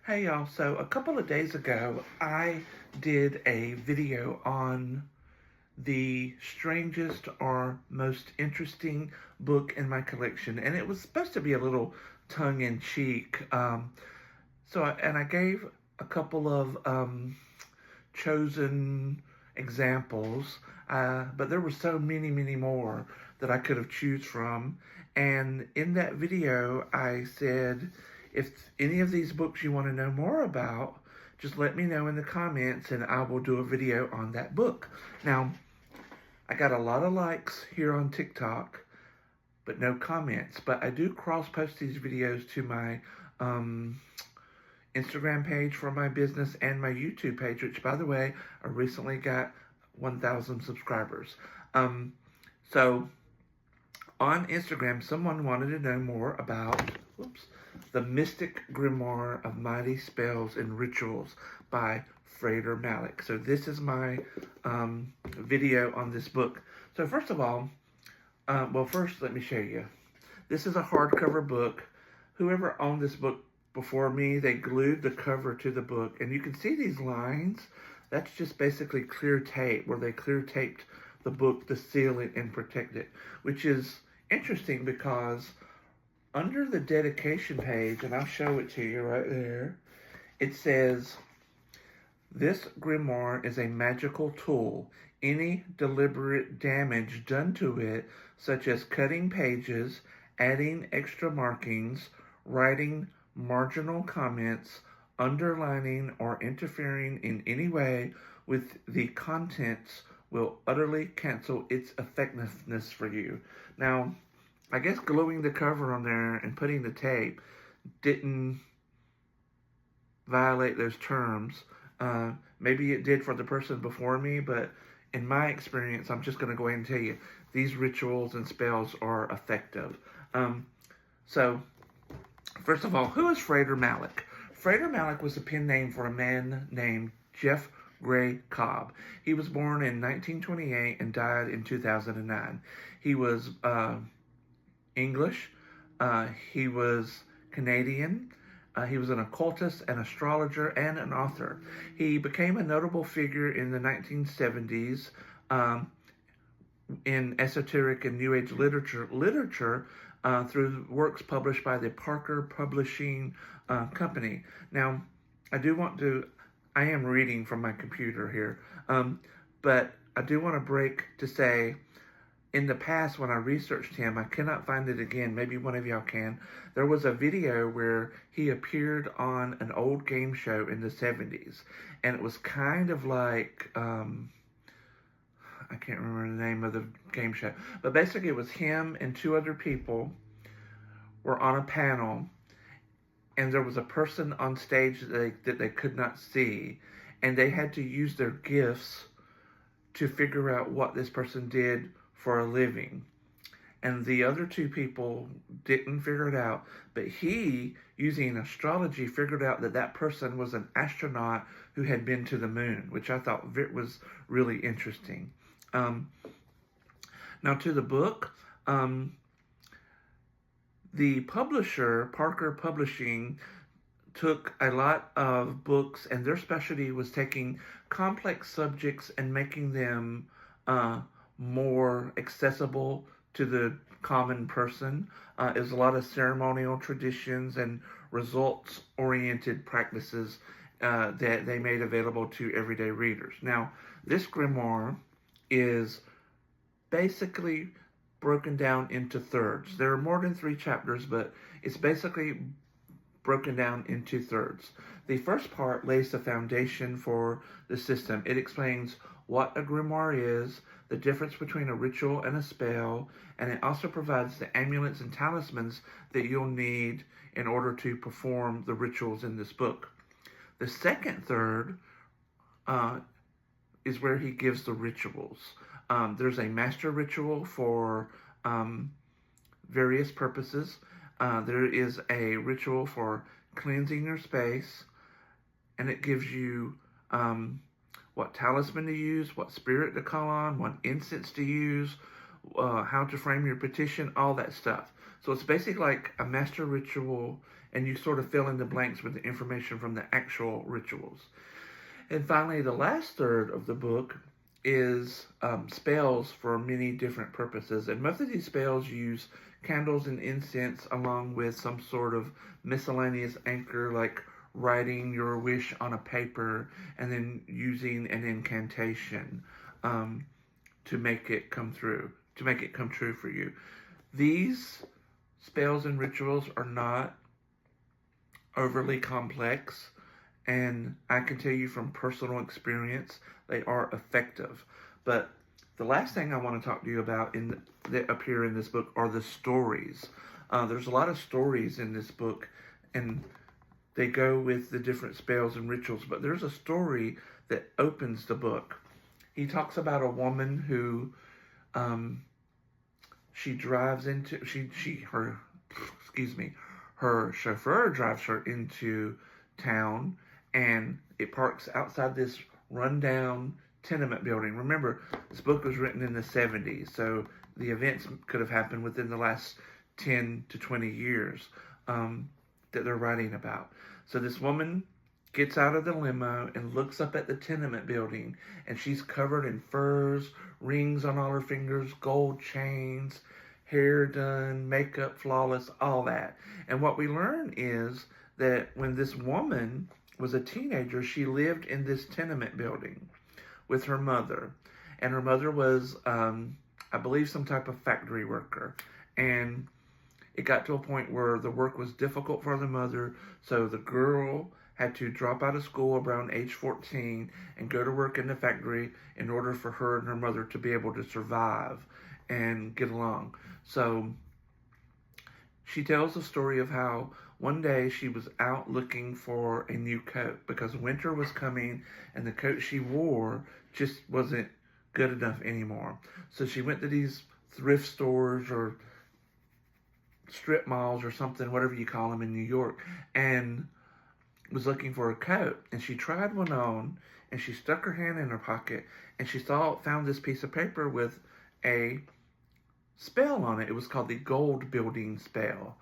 Hey y'all, so a couple of days ago, I did a video on the strangest or most interesting book in my collection, and it was supposed to be a little tongue-in-cheek. And I gave a couple of chosen examples, but there were so many, many more that I could have choose from. And in that video, I said, if any of these books you want to know more about, just let me know in the comments and I will do a video on that book. Now, I got a lot of likes here on TikTok, but no comments. But I do cross-post these videos to my Instagram page for my business and my YouTube page, which, by the way, I recently got 1,000 subscribers. So on Instagram, someone wanted to know more about the Mystic Grimoire of Mighty Spells and Rituals by Frater Malik. So this is my video on this book. So first of all, first let me show you. This is a hardcover book. Whoever owned this book before me, they glued the cover to the book, and you can see these lines. That's just basically clear tape, where they clear taped the book to seal it and protect it, which is interesting because under the dedication page, and I'll show it to you right there, it says, "This grimoire is a magical tool. Any deliberate damage done to it, such as cutting pages, adding extra markings, writing marginal comments, underlining, or interfering in any way with the contents will utterly cancel its effectiveness for you." Now, I guess gluing the cover on there and putting the tape didn't violate those terms. Maybe it did for the person before me, but in my experience, I'm just going to go ahead and tell you, these rituals and spells are effective. So, first of all, who is Frater Malik? Frater Malik was a pen name for a man named Jeff Gray Cobb. He was born in 1928 and died in 2009. He was English. He was Canadian. He was an occultist, an astrologer, and an author. He became a notable figure in the 1970s in esoteric and New Age literature through works published by the Parker Publishing Company. Now, I am reading from my computer here, but I do want to break to say, in the past, when I researched him, I cannot find it again. Maybe one of y'all can. There was a video where he appeared on an old game show in the 70s. And it was kind of like, I can't remember the name of the game show. But basically, it was him and two other people were on a panel. And there was a person on stage that they could not see. And they had to use their gifts to figure out what this person did for a living. And the other two people didn't figure it out, but he, using astrology, figured out that that person was an astronaut who had been to the moon, which I thought was really interesting. Now to the book, the publisher, Parker Publishing, took a lot of books, and their specialty was taking complex subjects and making them more accessible to the common person. There's a lot of ceremonial traditions and results-oriented practices that they made available to everyday readers. Now, this grimoire is basically broken down into thirds. There are more than 3 chapters, but it's basically broken down into thirds. The first part lays the foundation for the system. It explains what a grimoire is, the difference between a ritual and a spell, and it also provides the amulets and talismans that you'll need in order to perform the rituals in this book. The second third is where he gives the rituals. There's a master ritual for various purposes. There is a ritual for cleansing your space, and it gives you what talisman to use, what spirit to call on, what incense to use, how to frame your petition, all that stuff. So it's basically like a master ritual and you sort of fill in the blanks with the information from the actual rituals. And finally, the last third of the book is spells for many different purposes. And most of these spells use candles and incense along with some sort of miscellaneous anchor, like writing your wish on a paper and then using an incantation to make it come true for you. These spells and rituals are not overly complex, and I can tell you from personal experience, they are effective. But the last thing I want to talk to you about that appear in this book are the stories. There's a lot of stories in this book, and they go with the different spells and rituals, but there's a story that opens the book. He talks about a woman who her chauffeur drives her into town, and it parks outside this rundown tenement building. Remember, this book was written in the 70s, so the events could have happened within the last 10 to 20 years that they're writing about. So this woman gets out of the limo and looks up at the tenement building, and she's covered in furs, rings on all her fingers, gold chains, hair done, makeup flawless, all that. And what we learn is that when this woman was a teenager, she lived in this tenement building with her mother. And her mother was, I believe, some type of factory worker. And it got to a point where the work was difficult for the mother, so the girl had to drop out of school around age 14 and go to work in the factory in order for her and her mother to be able to survive and get along. So she tells the story of how one day she was out looking for a new coat because winter was coming and the coat she wore just wasn't good enough anymore. So she went to these thrift stores or strip malls or something, whatever you call them in New York, and was looking for a coat. And she tried one on, and she stuck her hand in her pocket, and she found this piece of paper with a spell on it. It was called the gold building spell.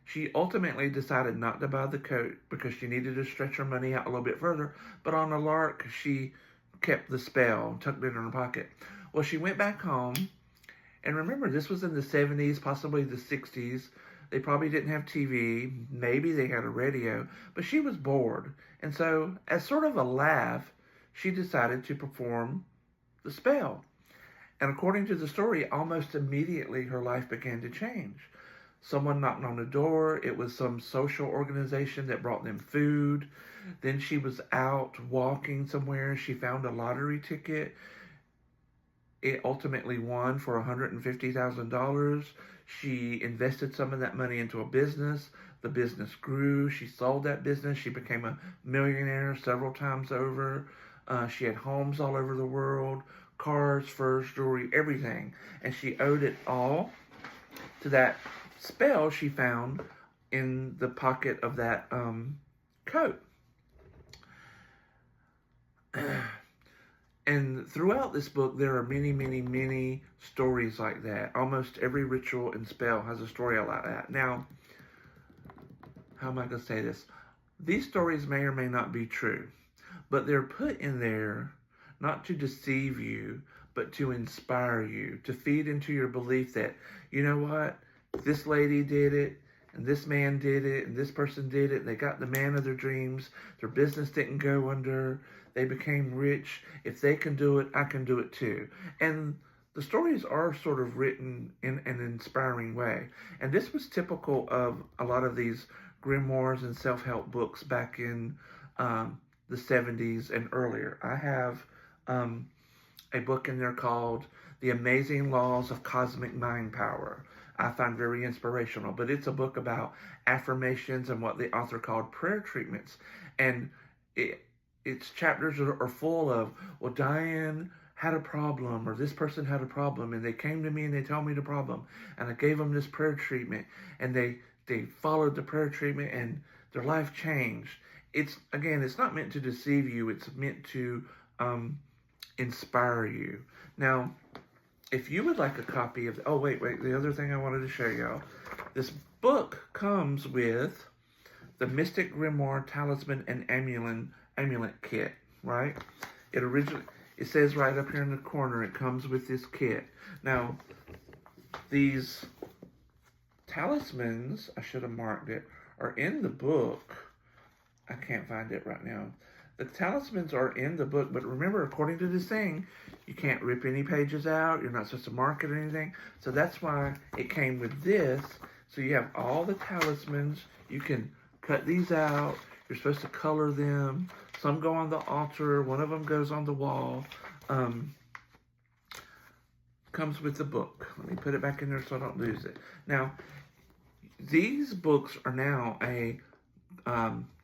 She ultimately decided not to buy the coat because she needed to stretch her money out a little bit further, but on a lark, she kept the spell, tucked it in her pocket. Well, she went back home, and remember, this was in the 70s, possibly the 60s. They probably didn't have TV. Maybe they had a radio, but she was bored. And so, as sort of a laugh, she decided to perform the spell. And according to the story, almost immediately her life began to change. Someone knocked on the door. It was some social organization that brought them food. Then she was out walking somewhere. She found a lottery ticket. It ultimately won for $150,000. She invested some of that money into a business. The business grew. She sold that business. She became a millionaire several times over. She had homes all over the world, cars, furs, jewelry, everything. And she owed it all to that spell she found in the pocket of that coat. And throughout this book, there are many, many, many stories like that. Almost every ritual and spell has a story like that. Now, how am I going to say this? These stories may or may not be true, but they're put in there not to deceive you, but to inspire you, to feed into your belief that, you know what, this lady did it, and this man did it, and this person did it, and they got the man of their dreams, their business didn't go under, they became rich. If they can do it, I can do it too. And the stories are sort of written in an inspiring way. And this was typical of a lot of these grimoires and self-help books back in the 70s and earlier. I have a book in there called The Amazing Laws of Cosmic Mind Power. I find very inspirational, but it's a book about affirmations and what the author called prayer treatments. And its chapters are full of, well, Diane had a problem, or this person had a problem, and they came to me and they told me the problem, and I gave them this prayer treatment, and they followed the prayer treatment, and their life changed. It's not meant to deceive you. It's meant to inspire you. Now, if you would like a copy of, the other thing I wanted to show y'all, this book comes with the Mystic Grimoire Talisman and Amulet Kit, right? It says right up here in the corner, it comes with this kit. Now, these talismans, I should have marked it, are in the book. I can't find it right now. The talismans are in the book, but remember, according to this thing, you can't rip any pages out. You're not supposed to mark it or anything. So that's why it came with this. So you have all the talismans. You can cut these out. You're supposed to color them. Some go on the altar. One of them goes on the wall. Comes with the book. Let me put it back in there so I don't lose it. Now, these books are now a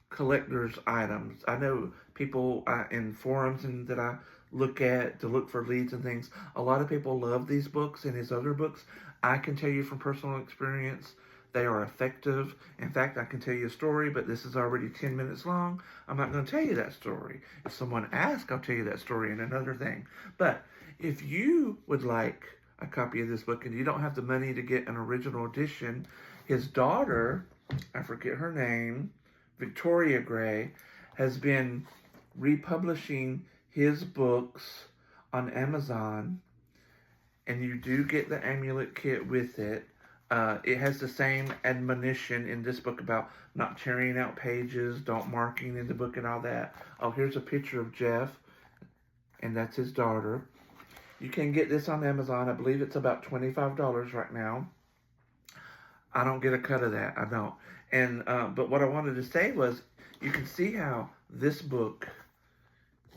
collector's items. I know people in forums and that I look at to look for leads and things. A lot of people love these books and his other books. I can tell you from personal experience, they are effective. In fact, I can tell you a story, but this is already 10 minutes long. I'm not going to tell you that story. If someone asks, I'll tell you that story and another thing. But if you would like a copy of this book and you don't have the money to get an original edition, his daughter, I forget her name, Victoria Gray, has been republishing his books on Amazon, and you do get the amulet kit with it. It has the same admonition in this book about not tearing out pages, don't marking in the book and all that. Oh, here's a picture of Jeff, and that's his daughter. You can get this on Amazon. I believe it's about $25 right now. I don't get a cut of that. I don't. And but what I wanted to say was, you can see how this book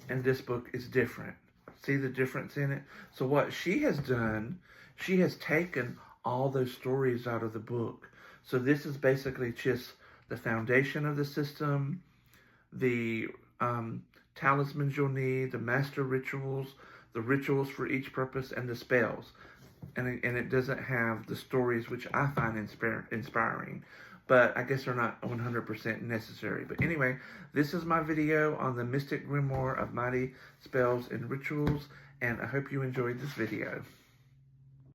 and this book is different. See the difference in it? So what she has done, she has taken all those stories out of the book. So this is basically just the foundation of the system, the talismans you'll need, the master rituals, the rituals for each purpose, and the spells. And it doesn't have the stories, which I find inspiring. But I guess they're not 100% necessary. But anyway, this is my video on the Mystic Grimoire of Mighty Spells and Rituals. And I hope you enjoyed this video.